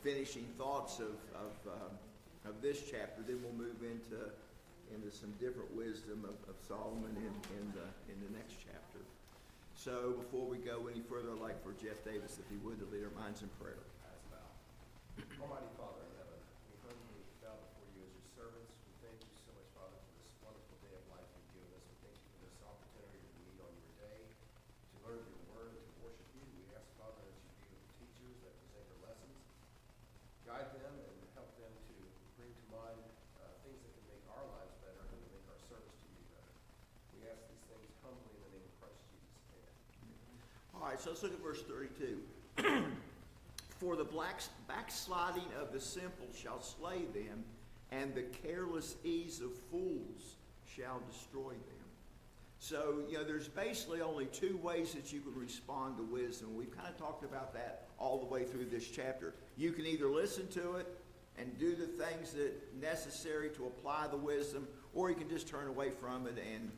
finishing thoughts of this chapter. Then we'll move into some different wisdom of Solomon in the next chapter. So before we go any further, I'd like for Jeff Davis, if he would, to lead our minds in prayer. Almighty Father in heaven, we humbly bow before you as your servants. We thank you so much, Father, for this wonderful day of life you've given us. We thank you for this opportunity to meet on your day, to learn your word, and to worship you. We ask, Father, that you be with the teachers that present your lessons. Guide them and help them to bring to mind things that can make our lives better and make our service to you better. We ask these things humbly in the name of Christ Jesus. Amen. All right, so let's look at verse 32. For the backsliding of the simple shall slay them, and the careless ease of fools shall destroy them. So, there's basically only two ways that you can respond to wisdom. We've kind of talked about that all the way through this chapter. You can either listen to it and do the things that necessary to apply the wisdom, or you can just turn away from it and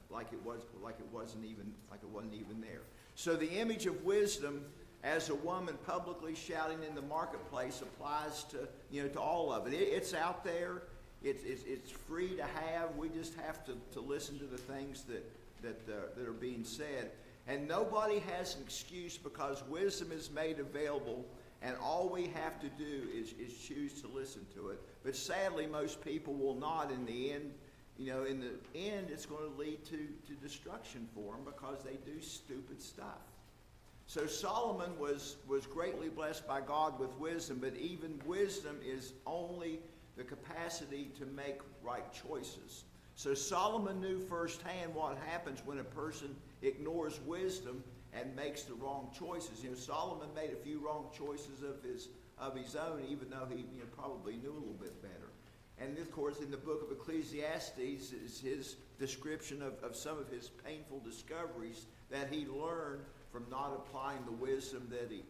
like it wasn't even there. So the image of wisdom as a woman publicly shouting in the marketplace applies to all of it. It's out there. It's free to have. We just have to listen to the things that are being said. And nobody has an excuse, because wisdom is made available, and all we have to do is choose to listen to it. But sadly, most people will not. In the end, it's going to lead to destruction for them, because they do stupid stuff. So Solomon was greatly blessed by God with wisdom, but even wisdom is only the capacity to make right choices. So Solomon knew firsthand what happens when a person ignores wisdom and makes the wrong choices. Solomon made a few wrong choices of his own, even though he probably knew a little bit better. And of course, in the book of Ecclesiastes is his description of some of his painful discoveries that he learned from not applying the wisdom that he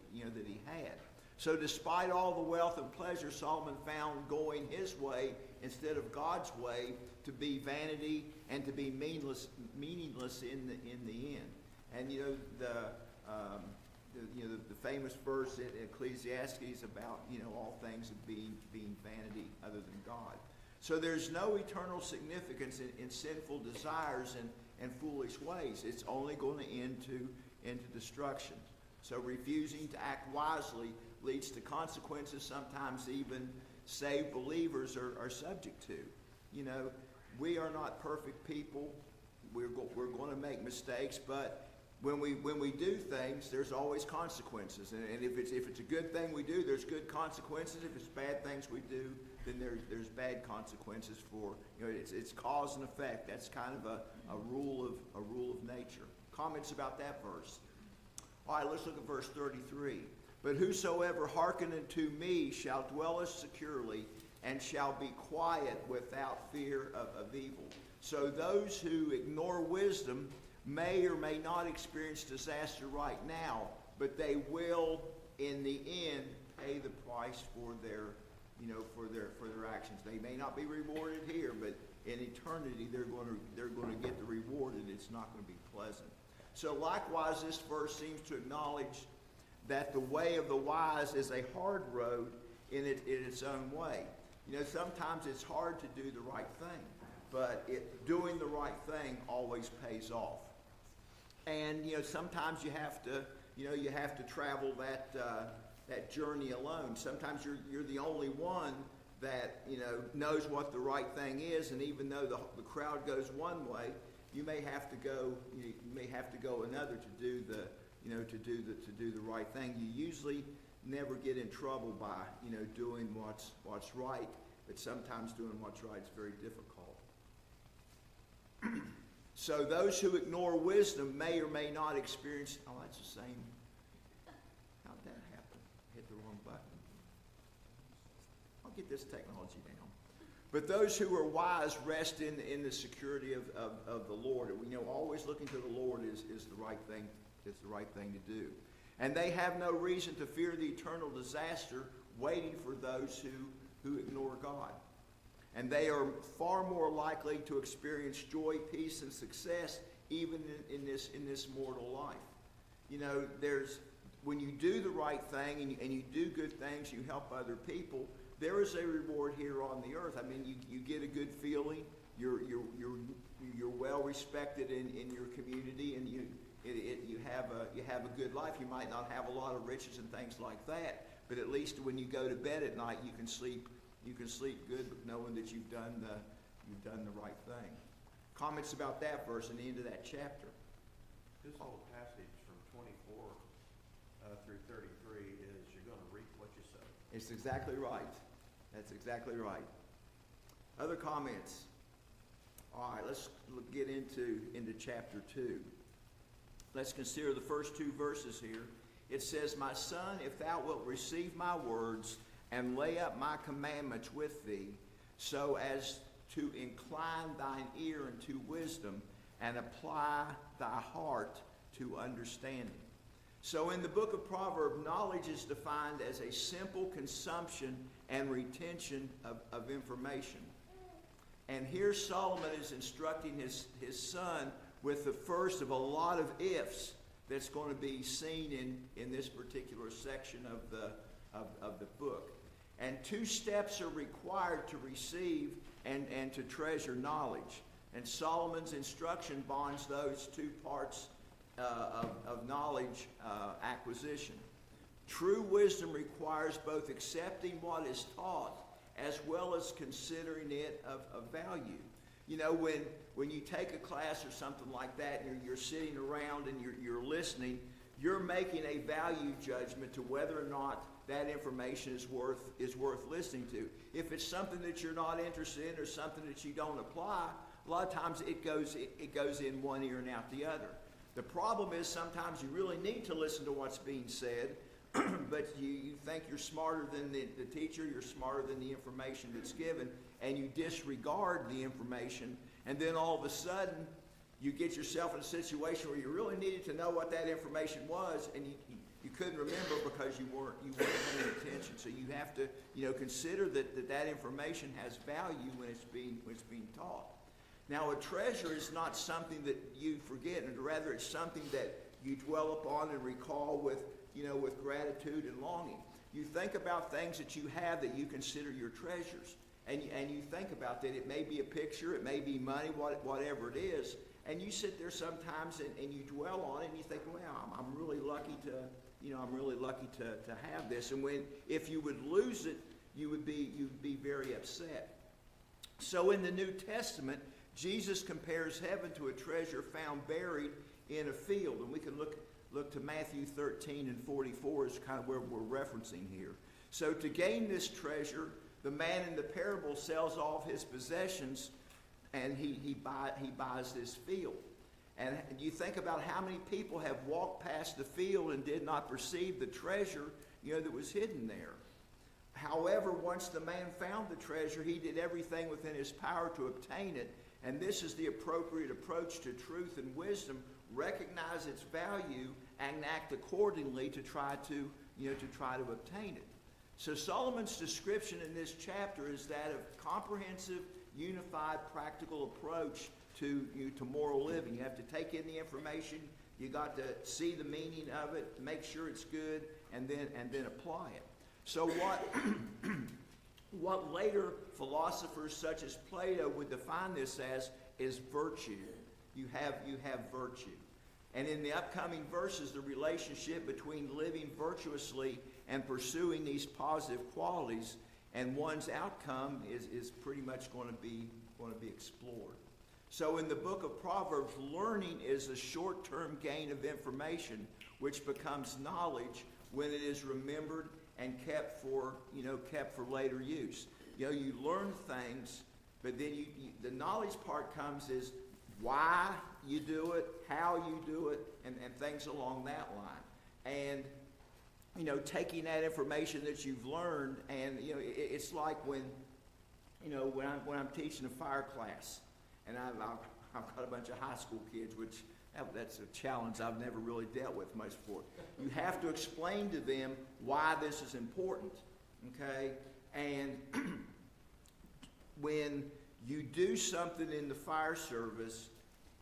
had. So despite all the wealth and pleasure, Solomon found going his way instead of God's way to be vanity and to be meaningless in the end. And the famous verse in Ecclesiastes about all things being vanity other than God. So there's no eternal significance in sinful desires and foolish ways. It's only going to end into destruction. So refusing to act wisely leads to consequences sometimes even saved believers are subject to. We are not perfect people. We're going to make mistakes, but when we do things, there's always consequences. And if it's a good thing we do, there's good consequences. If it's bad things we do, then there's bad consequences for it's cause and effect. That's kind of a rule of nature. Comments about that verse? All right, let's look at verse 33. But whosoever hearkeneth to me shall dwell securely, and shall be quiet without fear of evil. So those who ignore wisdom may or may not experience disaster right now, but they will, in the end, pay the price for their actions. They may not be rewarded here, but in eternity they're going to get the reward, and it's not going to be pleasant. So likewise, this verse seems to acknowledge that the way of the wise is a hard road in its own way. Sometimes it's hard to do the right thing, but doing the right thing always pays off. And sometimes you have to travel that journey alone. Sometimes you're the only one that knows what the right thing is, and even though the crowd goes one way, you may have to go another to do the right thing. You usually never get in trouble by doing what's right, but sometimes doing what's right is very difficult. So those who ignore wisdom may or may not experience. Oh, that's the same. How'd that happen? Hit the wrong button. I'll get this technology down. But those who are wise rest in the security of the Lord. And always looking to the Lord is the right thing. It's the right thing to do. And they have no reason to fear the eternal disaster waiting for those who ignore God. And they are far more likely to experience joy, peace, and success even in this mortal life. when you do the right thing and you do good things, you help other people, there is a reward here on the earth. I mean, you get a good feeling. You're well respected in your community, and you have a good life. You might not have a lot of riches and things like that, but at least when you go to bed at night, you can sleep good, knowing that you've done the right thing. Comments about that verse and the end of that chapter? This whole passage from 24 through 33 is you're going to reap what you sow. It's exactly right. That's exactly right. Other comments? All right, let's get into chapter 2. Let's consider the first 2 verses here. It says, "My son, if thou wilt receive my words and lay up my commandments with thee, so as to incline thine ear unto wisdom and apply thy heart to understanding." So in the book of Proverbs, knowledge is defined as a simple consumption and retention of information. And here Solomon is instructing his son with the first of a lot of ifs that's going to be seen in this particular section of the book. And 2 steps are required to receive and to treasure knowledge. And Solomon's instruction bonds those 2 parts of knowledge acquisition. True wisdom requires both accepting what is taught as well as considering it of value. You know, when you take a class or something like that and you're sitting around and you're listening, you're making a value judgment to whether or not that information is worth listening to. If it's something that you're not interested in or something that you don't apply, a lot of times it goes in one ear and out the other. The problem is sometimes you really need to listen to what's being said, but you think you're smarter than the teacher, you're smarter than the information that's given, and you disregard the information, and then all of a sudden you get yourself in a situation where you really needed to know what that information was, and you couldn't remember because you weren't paying attention. So you have to consider that information has value when it's being taught. Now, a treasure is not something that you forget, and rather it's something that you dwell upon and recall with gratitude and longing. You think about things that you have that you consider your treasures, and you think about that. It may be a picture, it may be money, whatever it is, and you sit there sometimes and you dwell on it, and you think, well, I'm really lucky to have this. And if you would lose it, you'd be very upset. So in the New Testament, Jesus compares heaven to a treasure found buried in a field, and we can look to Matthew 13 and 44 is kind of where we're referencing here. So to gain this treasure, the man in the parable sells off his possessions, and he buys this field. And you think about how many people have walked past the field and did not perceive the treasure that was hidden there. However, once the man found the treasure, he did everything within his power to obtain it. And this is the appropriate approach to truth and wisdom: recognize its value and act accordingly to try to obtain it. So Solomon's description in this chapter is that of comprehensive, unified, practical approach to moral living. You have to take in the information, you got to see the meaning of it, make sure it's good, and then apply it. So what later philosophers such as Plato would define this as is virtue. You have virtue. And in the upcoming verses, the relationship between living virtuously and pursuing these positive qualities and one's outcome is pretty much going to be explored. So in the book of Proverbs, learning is a short-term gain of information which becomes knowledge when it is remembered and kept for later use. You learn things, but then the knowledge part comes is why you do it, how you do it, and things along that line. And taking that information that you've learned, and it's like when I'm teaching a fire class, and I've got a bunch of high school kids, which that's a challenge I've never really dealt with much before. You have to explain to them why this is important, okay? And when you do something in the fire service,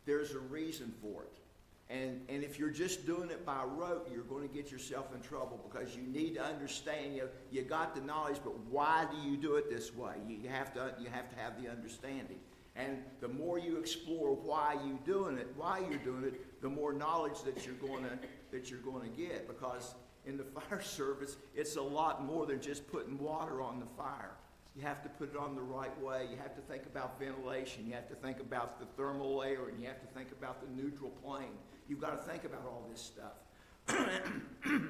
there's a reason for it. And if you're just doing it by rote, you're going to get yourself in trouble, because you need to understand, you got the knowledge, but why do you do it this way? You have to have the understanding. And the more you explore why you're doing it, the more knowledge that you're going to get. Because in the fire service, it's a lot more than just putting water on the fire. You have to put it on the right way. You have to think about ventilation. You have to think about the thermal layer, and you have to think about the neutral plane. You've got to think about all this stuff. You have to know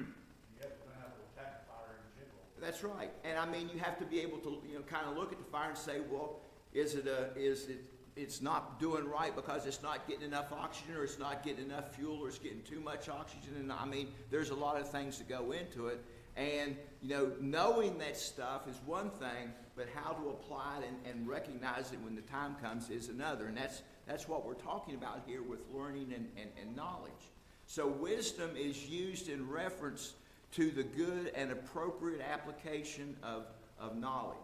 how to attack fire in general. That's right. And I mean, you have to be able to, kind of look at the fire and say, well, it's not doing right because it's not getting enough oxygen, or it's not getting enough fuel, or it's getting too much oxygen. And I mean, there's a lot of things that go into it. And, knowing that stuff is one thing, but how to apply it and recognize it when the time comes is another. And that's what we're talking about here with learning and knowledge. So wisdom is used in reference to the good and appropriate application of knowledge.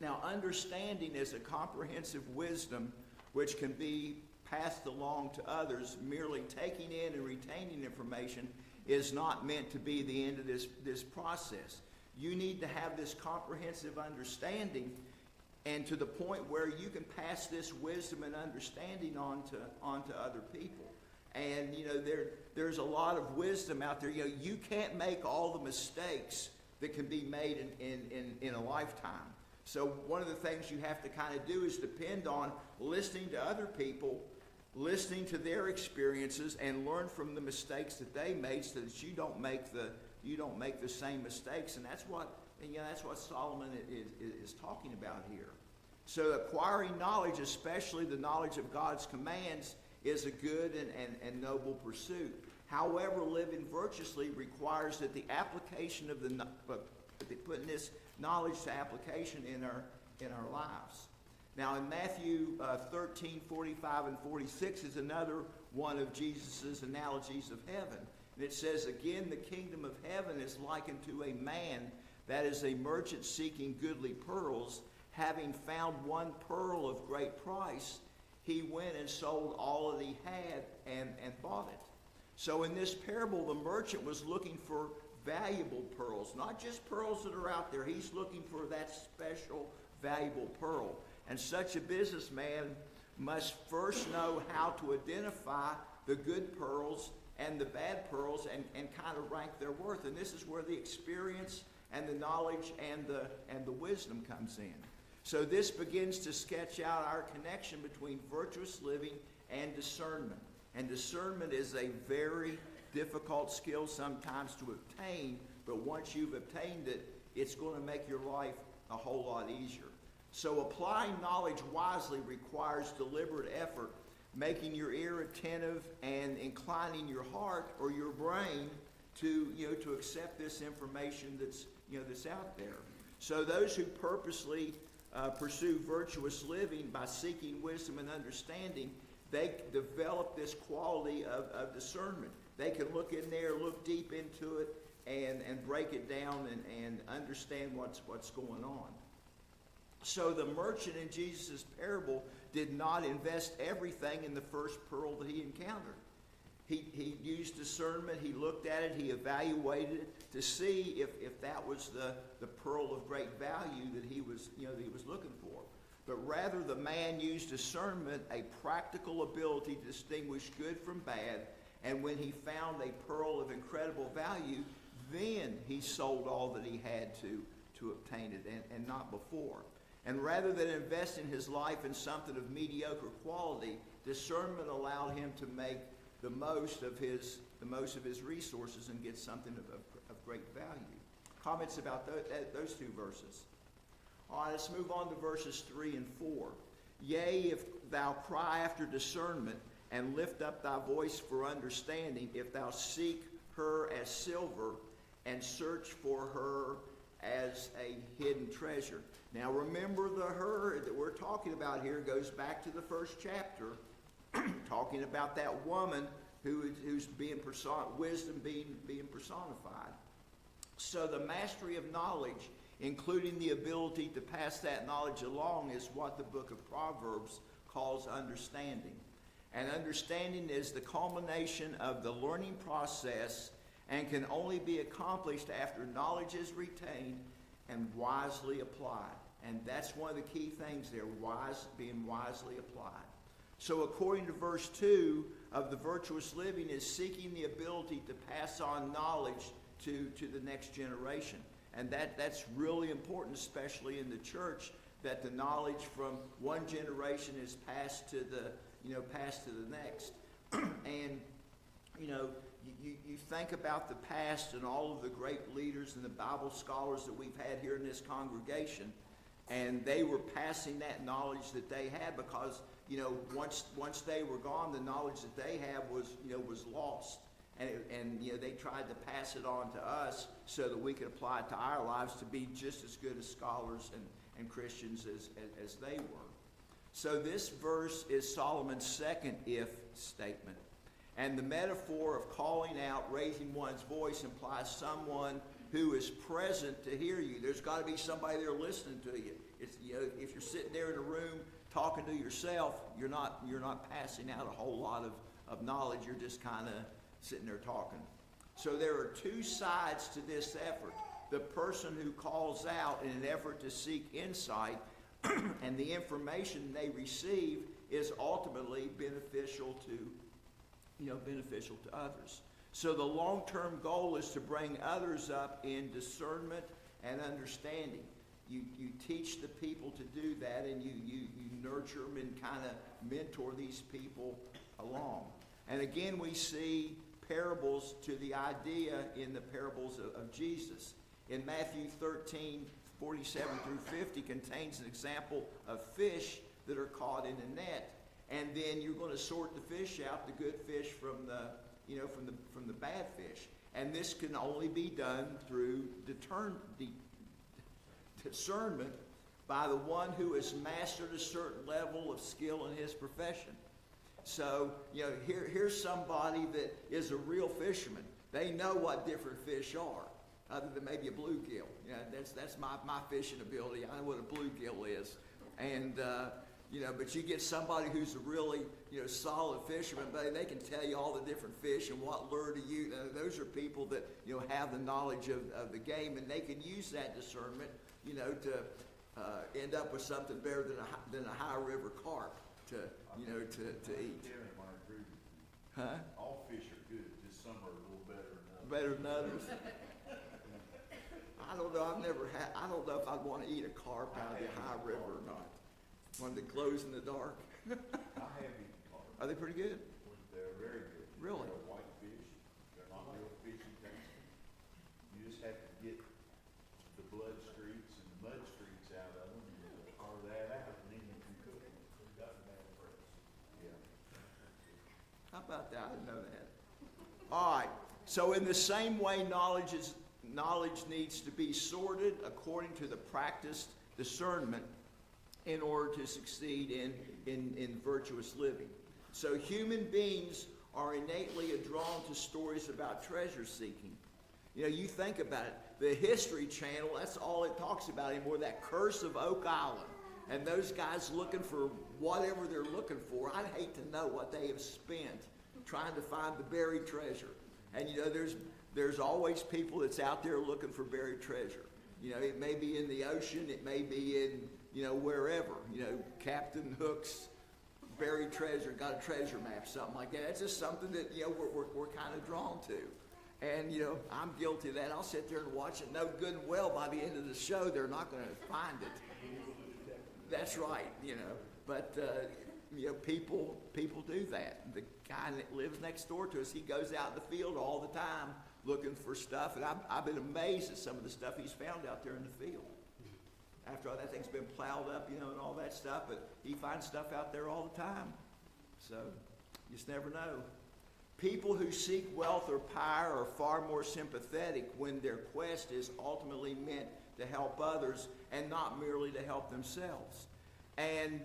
Now, understanding is a comprehensive wisdom which can be passed along to others. Merely taking in and retaining information is not meant to be the end of this process. You need to have this comprehensive understanding, and to the point where you can pass this wisdom and understanding on to other people. And there's a lot of wisdom out there. You can't make all the mistakes that can be made in a lifetime. So one of the things you have to kind of do is depend on listening to other people, listening to their experiences, and learn from the mistakes that they made, so that you don't make the same mistakes. And that's what Solomon is talking about here. So acquiring knowledge, especially the knowledge of God's commands, is a good and noble pursuit. However, living virtuously requires that the application of putting this knowledge to application in our lives. Now, in Matthew 13, 45 and 46 is another one of Jesus' analogies of heaven. And it says, again, the kingdom of heaven is likened to a man that is a merchant seeking goodly pearls. Having found one pearl of great price, he went and sold all that he had and bought it. So in this parable, the merchant was looking for valuable pearls, not just pearls that are out there. He's looking for that special, valuable pearl. And such a businessman must first know how to identify the good pearls and the bad pearls, and kind of rank their worth. And this is where the experience and the knowledge and the wisdom comes in. So this begins to sketch out our connection between virtuous living and discernment. And discernment is a very difficult skill sometimes to obtain, but once you've obtained it, it's going to make your life a whole lot easier. So applying knowledge wisely requires deliberate effort, making your ear attentive and inclining your heart or your brain to accept this information that's out there. So those who purposely pursue virtuous living by seeking wisdom and understanding, they develop this quality of discernment. They can look in there, look deep into it, and break it down and understand what's going on. So the merchant in Jesus' parable did not invest everything in the first pearl that he encountered. He used discernment. He looked at it. He evaluated it to see if that was the pearl of great value that he was looking for. But rather, the man used discernment, a practical ability to distinguish good from bad. And when he found a pearl of incredible value, then he sold all that he had to obtain it, and not before. And rather than investing his life in something of mediocre quality, discernment allowed him to make the most of his resources and get something of great value. Comments about those two verses? All right, let's move on to verses 3 and 4. Yea, if thou cry after discernment, and lift up thy voice for understanding, if thou seek her as silver, and search for her as a hidden treasure. Now remember, the her that we're talking about here goes back to the first chapter, talking about that woman who's being wisdom being personified. So the mastery of knowledge, including the ability to pass that knowledge along, is what the book of Proverbs calls understanding. And understanding is the culmination of the learning process and can only be accomplished after knowledge is retained and wisely applied. And that's one of the key things there, being wisely applied. So according to verse 2 of the virtuous living is seeking the ability to pass on knowledge to the next generation. And that's really important, especially in the church, that the knowledge from one generation is passed to the next. And, you think about the past and all of the great leaders and the Bible scholars that we've had here in this congregation, and they were passing that knowledge that they had because, once they were gone, the knowledge that they had was lost. And they tried to pass it on to us so that we could apply it to our lives to be just as good as scholars and Christians as they were. So this verse is Solomon's second if statement. And the metaphor of calling out, raising one's voice, implies someone who is present to hear you. There's got to be somebody there listening to you. It's, if you're sitting there in a room talking to yourself, you're not passing out a whole lot of knowledge. You're just kind of sitting there talking. So there are two sides to this effort. The person who calls out in an effort to seek insight and the information they receive is ultimately beneficial to others. So the long-term goal is to bring others up in discernment and understanding. You teach the people to do that, and you nurture them and kind of mentor these people along. And again, we see parables to the idea in the parables of Jesus. In Matthew 13, 47 through 50 contains an example of fish that are caught in a net. And then you're going to sort the fish out, the good fish from the bad fish. And this can only be done through discernment by the one who has mastered a certain level of skill in his profession. So, here's somebody that is a real fisherman. They know what different fish are, other than maybe a bluegill. That's my fishing ability. I know what a bluegill is. And, but you get somebody who's a really, solid fisherman, but they can tell you all the different fish and what lure to use. Those are people that, have the knowledge of the game, and they can use that discernment, to end up with something better than a high river carp to eat. I agree with you. Huh? All fish are good, just some are a little better than others. Better than others. I don't know. I don't know if I'd want to eat a carp out of the high river or not. One that glows in the dark. I have eaten carp. Are they pretty good? They're very good. Really? They're white fish. They're not real fishy things. You just have to get the blood streaks and the mud streaks out of them and carve that out, and then you can cook them. Yeah. How about that? I didn't know that. All right. So in the same way, knowledge needs to be sorted according to the practiced discernment in order to succeed in virtuous living. So human beings are innately drawn to stories about treasure seeking. You think about it. The History Channel, that's all it talks about anymore, that curse of Oak Island. And those guys looking for whatever they're looking for. I'd hate to know what they have spent trying to find the buried treasure. And there's always people that's out there looking for buried treasure. It may be in the ocean, it may be in, wherever. Captain Hook's buried treasure, got a treasure map, something like that. It's just something that, we're kind of drawn to. And, I'm guilty of that. I'll sit there and watch it, know good and well by the end of the show they're not going to find it. That's right, But, people do that. The guy that lives next door to us, he goes out in the field all the time looking for stuff. And I've been amazed at some of the stuff he's found out there in the field. After all that thing's been plowed up, and all that stuff. But he finds stuff out there all the time. So, you just never know. People who seek wealth or power are far more sympathetic when their quest is ultimately meant to help others and not merely to help themselves. And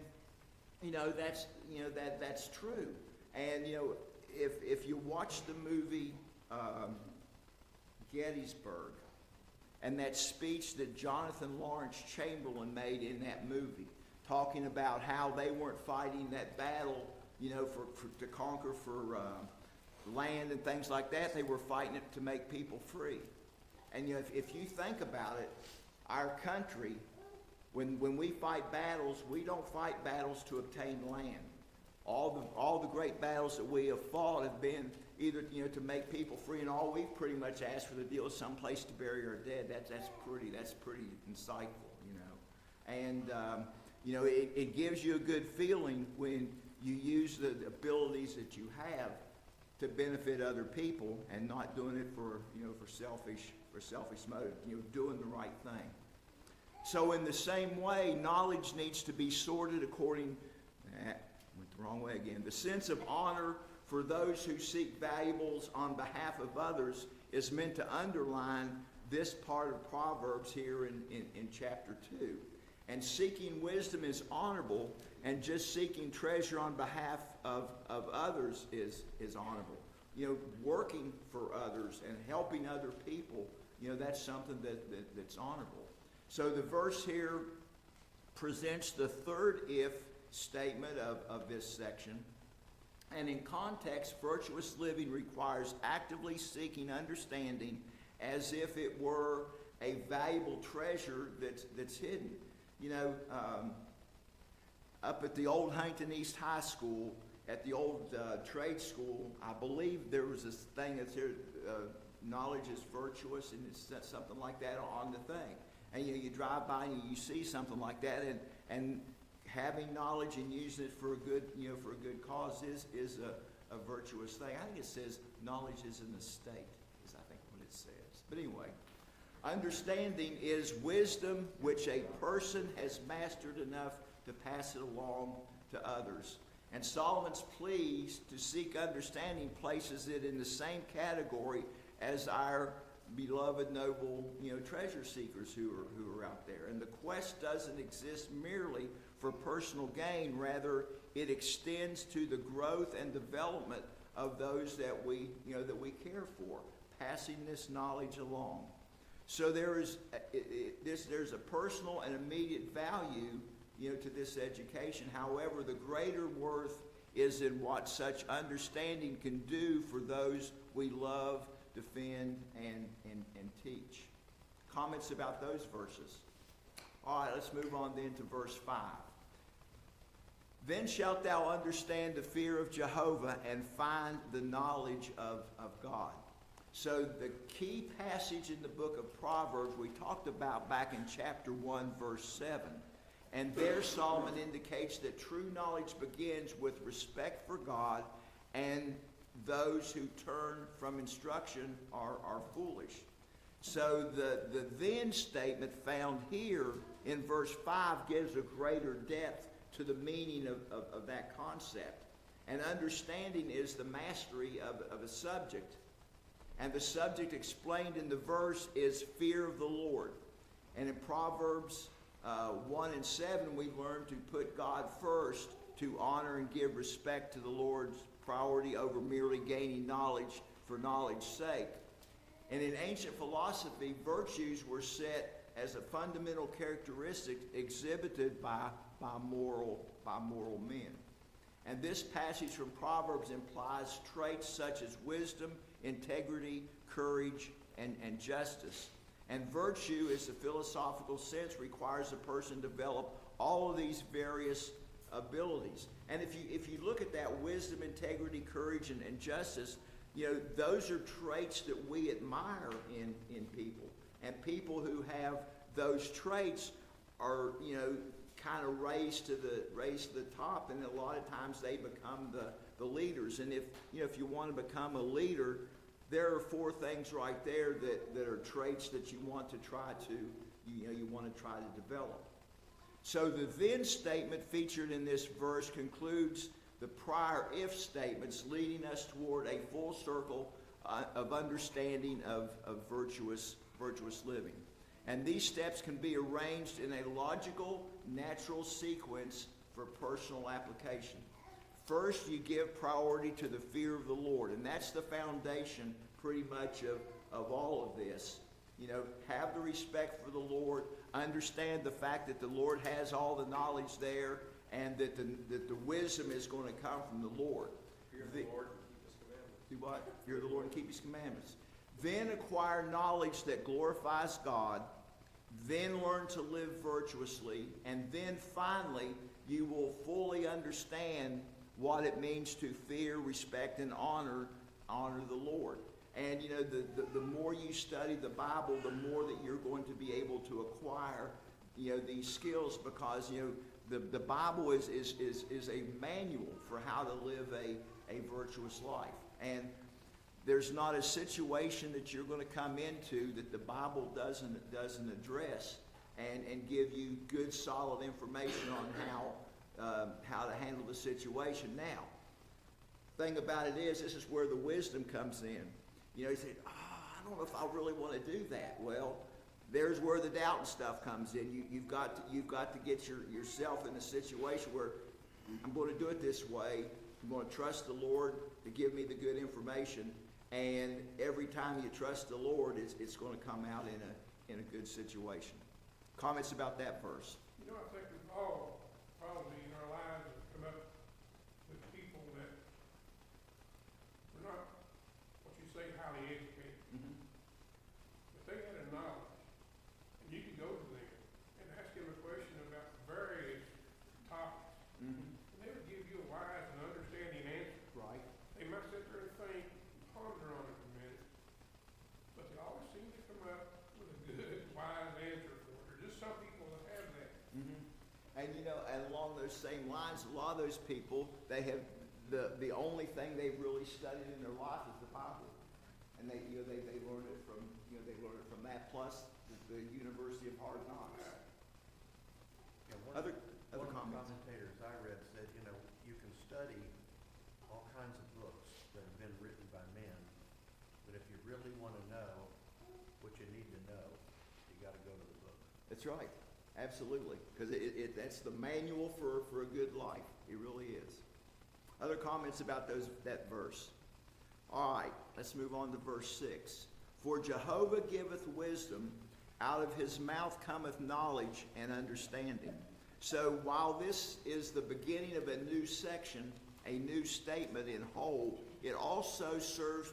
that's true. And if you watch the movie Gettysburg and that speech that Jonathan Lawrence Chamberlain made in that movie, talking about how they weren't fighting that battle to conquer for land and things like that. They were fighting it to make people free. And if you think about it, our country, when we fight battles, we don't fight battles to obtain land. All the great battles that we have fought have been either to make people free, and all we've pretty much asked for the deal is some place to bury our dead. That's pretty insightful, And it gives you a good feeling when you use the abilities that you have to benefit other people and not doing it for selfish motive, doing the right thing. So in the same way, knowledge needs to be sorted according, went the wrong way again. The sense of honor for those who seek valuables on behalf of others is meant to underline this part of Proverbs here in chapter 2. And seeking wisdom is honorable, and just seeking treasure on behalf of others is honorable. Working for others and helping other people, that's something that's honorable. So the verse here presents the third if statement of this section. And in context, virtuous living requires actively seeking understanding as if it were a valuable treasure that's hidden. Up at the old Huntington East High School, at the old trade school, I believe there was this thing that's here, knowledge is virtuous, and it's something like that on the thing. And you drive by and you see something like that, and having knowledge and using it for a good cause is a virtuous thing. I think it says knowledge is an estate, is I think what it says. But anyway, understanding is wisdom which a person has mastered enough to pass it along to others. And Solomon's pleas to seek understanding places it in the same category as our beloved noble treasure seekers who are out there. And the quest doesn't exist merely for personal gain, rather it extends to the growth and development of those that we care for, passing this knowledge along. So there's a personal and immediate value to this education. However, the greater worth is in what such understanding can do for those we love, defend, and teach. Comments about those verses? All right, let's move on then to verse 5. Then shalt thou understand the fear of Jehovah and find the knowledge of God. So the key passage in the book of Proverbs we talked about back in chapter 1, verse 7. And there Solomon indicates that true knowledge begins with respect for God, and those who turn from instruction are foolish. So the then statement found here in verse 5 gives a greater depth to the meaning of that concept. And understanding is the mastery of a subject. And the subject explained in the verse is fear of the Lord. And in Proverbs 1 and 7, we learn to put God first, to honor and give respect to the Lord's priority over merely gaining knowledge for knowledge's sake. And in ancient philosophy, virtues were set as a fundamental characteristic exhibited by moral men. And this passage from Proverbs implies traits such as wisdom, integrity, courage, and justice. And virtue, as a philosophical sense, requires a person to develop all of these various abilities. And if you look at that wisdom, integrity, courage, and justice, those are traits that we admire in people. And people who have those traits are, kind of raised to the top, and a lot of times they become the leaders. And if you want to become a leader, there are 4 things right there that are traits that you want to try to develop. So the then statement featured in this verse concludes the prior if statements, leading us toward a full circle of understanding of virtuous living. And these steps can be arranged in a logical, natural sequence for personal application. First, you give priority to the fear of the Lord, and that's the foundation pretty much of all of this. Have the respect for the Lord, understand the fact that the Lord has all the knowledge there, and that the wisdom is going to come from the Lord. Fear the Lord and keep his commandments. Do what? Fear the Lord and keep his commandments. Then acquire knowledge that glorifies God. Then learn to live virtuously. And then finally, you will fully understand what it means to fear, respect, and honor the Lord. And you know, the more you study the Bible, the more that you're going to be able to acquire, you know, these skills, because you know the Bible is a manual for how to live a virtuous life. And there's not a situation that you're going to come into that the Bible doesn't address and give you good, solid information on how to handle the situation. Now, thing about it is, this is where the wisdom comes in. You know, you say, I don't know if I really want to do that. Well, there's where the doubt and stuff comes in. You've got to get yourself in a situation where I'm going to do it this way. I'm going to trust the Lord to give me the good information. And every time you trust the Lord, it's going to come out in a good situation. Comments about that verse? You know, I think we've all probably in our lives have come up with people that were not, what you say, highly educated, Mm-hmm. but they had a knowledge. And you could go to them and ask them a question about various topics. Mm-hmm. And they would give you a wise and understanding answer. Right. They might sit there and think, ponder on it a minute, but they always seem to come up with a good, wise answer for it. Or just some people that have that. Mm-hmm. And you know, and along those same lines, a lot of those people, they have the only thing they've really studied in their life is the Bible, and they learn it from that plus the University of Hard Knocks. Yeah, Other one of the comments? commentators I read said, you know, you can study all kinds of books that have been written by men, but if you really want to know what you need to know, you got to go to the book. That's right, absolutely, because that's the manual for a good life. It really is. Other comments about that verse? All right, let's move on to verse 6. For Jehovah giveth wisdom, out of his mouth cometh knowledge and understanding. So while this is the beginning of a new section, a new statement in whole, it also serves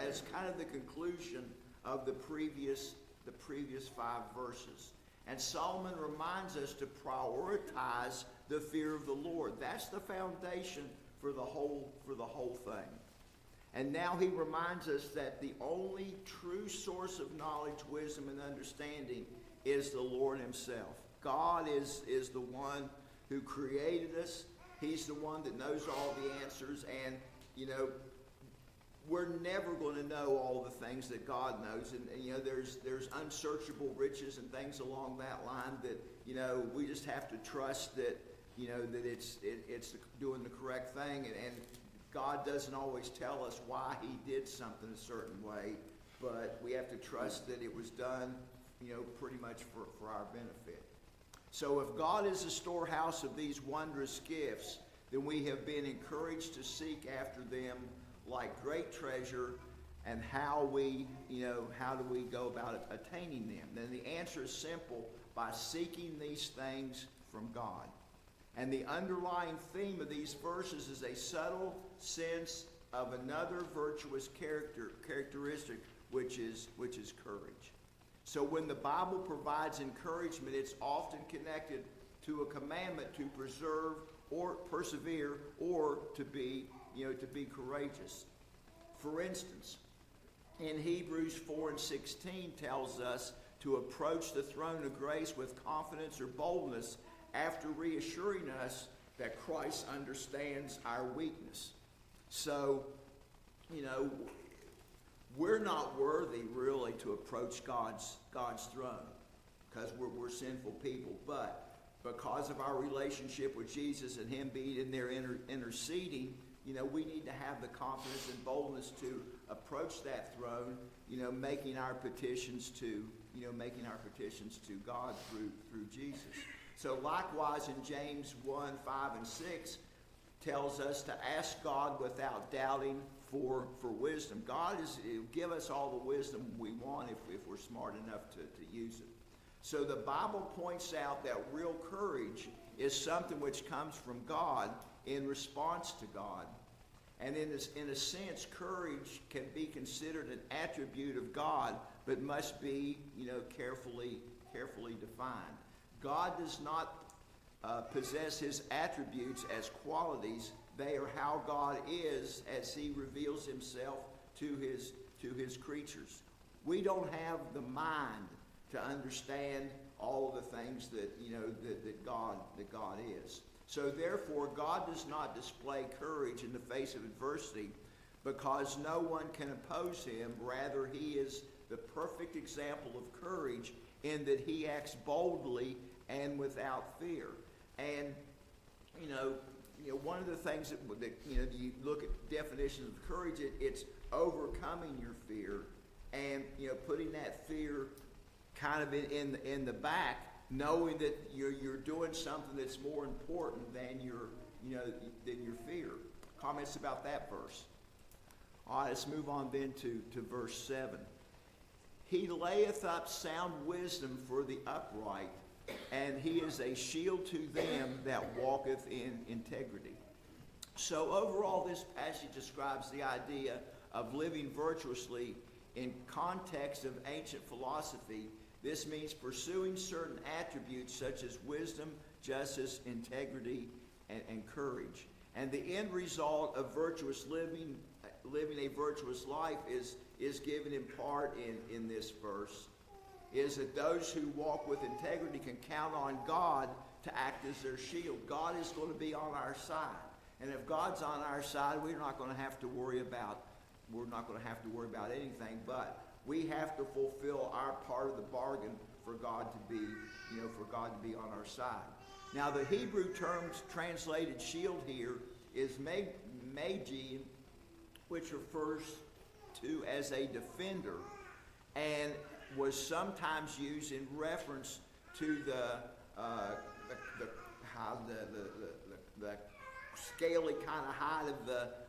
as kind of the conclusion of the previous 5 verses. And Solomon reminds us to prioritize the fear of the Lord. That's the foundation for the whole thing. And now he reminds us that the only true source of knowledge, wisdom, and understanding is the Lord himself. God is the one who created us. He's the one that knows all the answers. And, you know, we're never going to know all the things that God knows. And you know, there's unsearchable riches and things along that line that, you know, we just have to trust that, you know, that it's doing the correct thing. And God doesn't always tell us why he did something a certain way, but we have to trust that it was done, you know, pretty much for our benefit. So if God is the storehouse of these wondrous gifts, then we have been encouraged to seek after them like great treasure. And how do we go about attaining them? Then the answer is simple: by seeking these things from God. And the underlying theme of these verses is a subtle sense of another virtuous characteristic, which is courage. So when the Bible provides encouragement, it's often connected to a commandment to preserve or persevere or to be courageous. For instance, in Hebrews 4:16 tells us to approach the throne of grace with confidence or boldness after reassuring us that Christ understands our weakness. So, you know, we're not worthy really to approach God's throne because we're sinful people. But because of our relationship with Jesus and him being in there interceding, you know, we need to have the confidence and boldness to approach that throne, you know, making our petitions to God through Jesus. So likewise in James 1:5-6 tells us to ask God without doubting for wisdom. God will give us all the wisdom we want if we're smart enough to use it. So the Bible points out that real courage is something which comes from God in response to God. And in a sense, courage can be considered an attribute of God, but must be, carefully defined. God does not possess his attributes as qualities. They are how God is as he reveals himself to his creatures. We don't have the mind to understand all of the things that God is. So therefore, God does not display courage in the face of adversity, because no one can oppose him. Rather, he is the perfect example of courage in that he acts boldly and without fear. And one of the things that you look at definitions of courage, it's overcoming your fear and putting that fear kind of in the back, knowing that you're doing something that's more important than your fear. Comments about that verse? All right, let's move on then to verse 7. He layeth up sound wisdom for the upright, and he is a shield to them that walketh in integrity. So overall, this passage describes the idea of living virtuously in context of ancient philosophy. This means pursuing certain attributes such as wisdom, justice, integrity, and courage. And the end result of virtuous living a virtuous life is given in part in this verse, is that those who walk with integrity can count on God to act as their shield. God is going to be on our side. And if God's on our side, we're not going to have to worry about anything, but we have to fulfill our part of the bargain for God to be, on our side. Now, the Hebrew terms translated shield here is magi, which refers to as a defender, and was sometimes used in reference to the scaly kind of hide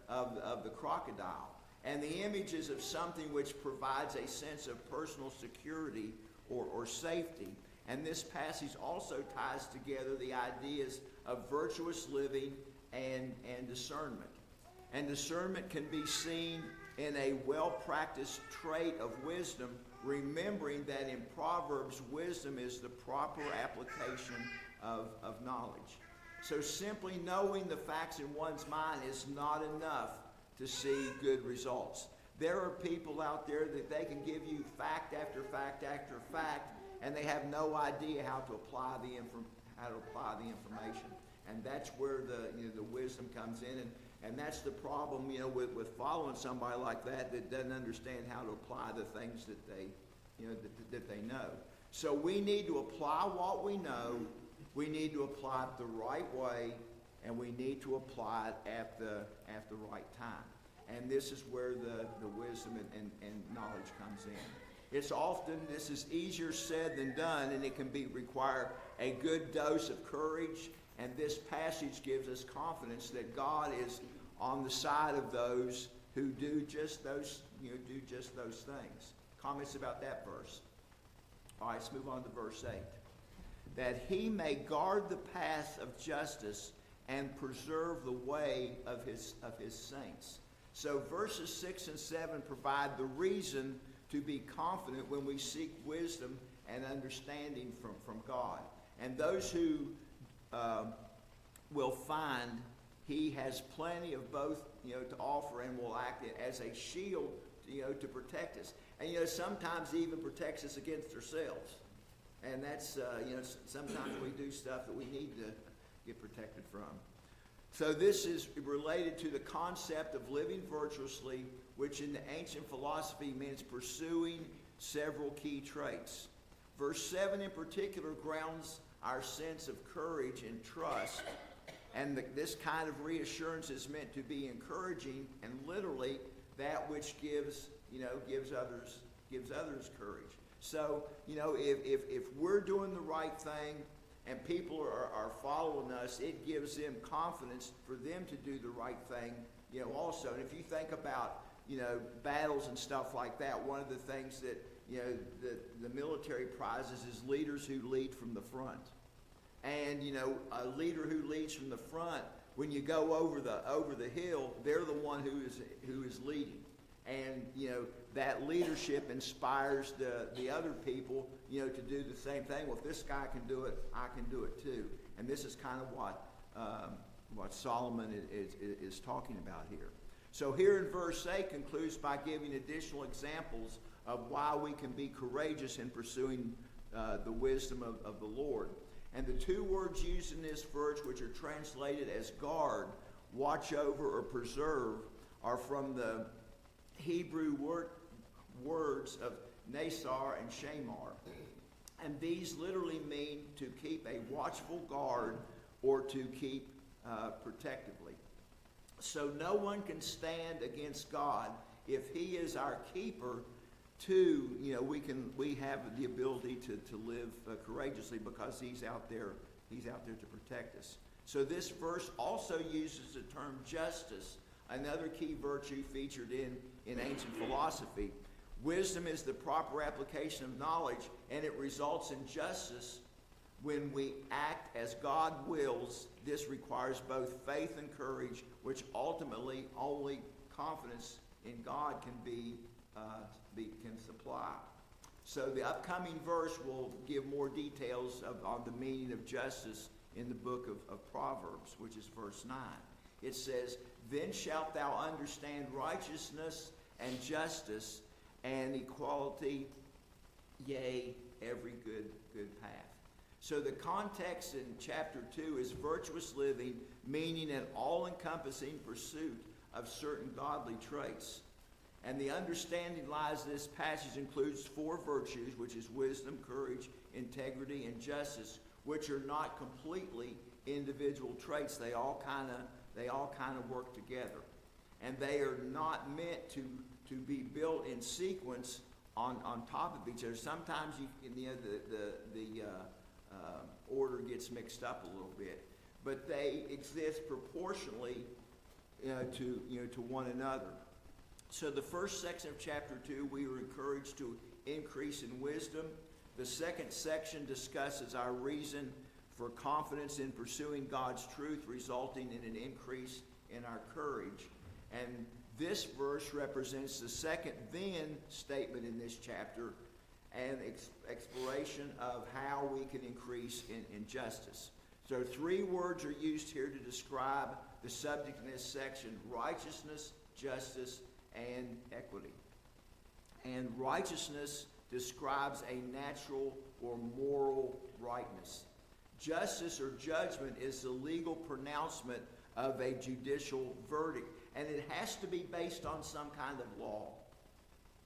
of the crocodile. And the image is of something which provides a sense of personal security or safety. And this passage also ties together the ideas of virtuous living and discernment. And discernment can be seen in a well-practiced trait of wisdom, remembering that in Proverbs, wisdom is the proper application of knowledge. So simply knowing the facts in one's mind is not enough to see good results. There are people out there that they can give you fact after fact after fact, and they have no idea how to apply the information. And that's where the wisdom comes in, and that's the problem, with following somebody like that doesn't understand how to apply the things that they know. So we need to apply what we know. We need to apply it the right way, and we need to apply it at the right time. And this is where the wisdom and knowledge comes in. This is easier said than done, and it can require a good dose of courage. And this passage gives us confidence that God is on the side of those who do just those things. Comments about that verse? All right, let's move on to verse 8. That he may guard the path of justice and preserve the way of his saints. So verses 6 and 7 provide the reason to be confident when we seek wisdom and understanding from God. And those who will find he has plenty of both to offer, and will act as a shield to protect us. And sometimes he even protects us against ourselves. And that's sometimes we do stuff that we need to get protected from. So this is related to the concept of living virtuously, which in the ancient philosophy means pursuing several key traits. Verse 7 in particular grounds our sense of courage and trust, and this kind of reassurance is meant to be encouraging, and literally that which gives others courage. So if we're doing the right thing and people are following us, it gives them confidence for them to do the right thing also. And if you think about battles and stuff like that, one of the things that the military prizes is leaders who lead from the front. And, a leader who leads from the front, when you go over the hill, they're the one who is leading. And, that leadership inspires the other people, to do the same thing. Well, if this guy can do it, I can do it too. And this is kind of what Solomon is talking about here. So here in verse 8 concludes by giving additional examples of why we can be courageous in pursuing the wisdom of the Lord. And the two words used in this verse, which are translated as guard, watch over, or preserve, are from the Hebrew words of Nasar and Shamar. And these literally mean to keep a watchful guard or to keep protectively. So no one can stand against God if He is our keeper. Two, we have the ability to live courageously because He's out there to protect us. So this verse also uses the term justice, another key virtue featured in ancient philosophy. Wisdom is the proper application of knowledge, and it results in justice when we act as God wills. This requires both faith and courage, which ultimately only confidence in God can supply. So the upcoming verse will give more details on the meaning of justice in the book of Proverbs, which is verse 9. It says, "Then shalt thou understand righteousness and justice and equality, yea, every good path." So the context in chapter 2 is virtuous living, meaning an all-encompassing pursuit of certain godly traits. And the understanding lies this passage includes 4 virtues, which is wisdom, courage, integrity, and justice, which are not completely individual traits. They all kind of work together. And they are not meant to be built in sequence on top of each other. Sometimes the order gets mixed up a little bit, but they exist proportionally to one another. So the first section of chapter 2, we are encouraged to increase in wisdom. The second section discusses our reason for confidence in pursuing God's truth, resulting in an increase in our courage. And this verse represents the second then statement in this chapter, and exploration of how we can increase in justice. So 3 words are used here to describe the subject in this section: righteousness, justice, and equity. And righteousness describes a natural or moral rightness. Justice or judgment is the legal pronouncement of a judicial verdict, and it has to be based on some kind of law.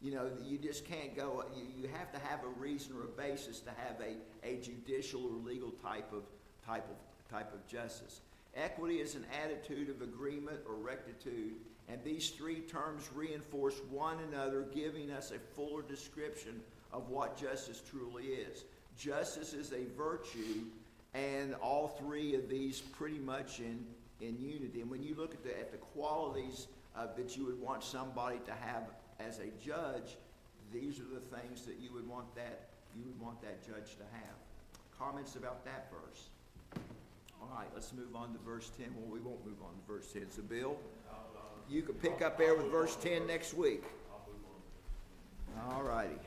You just can't go, you have to have a reason or a basis to have a judicial or legal type of justice. Equity is an attitude of agreement or rectitude, and these 3 terms reinforce one another, giving us a fuller description of what justice truly is. Justice is a virtue, and all 3 of these pretty much in unity. And when you look at the qualities that you would want somebody to have as a judge, these are the things that you would want that judge to have. Comments about that verse? All right, let's move on to verse 10. Well, we won't move on to verse 10. So, Bill, you can pick up there with verse 10 next week. All righty.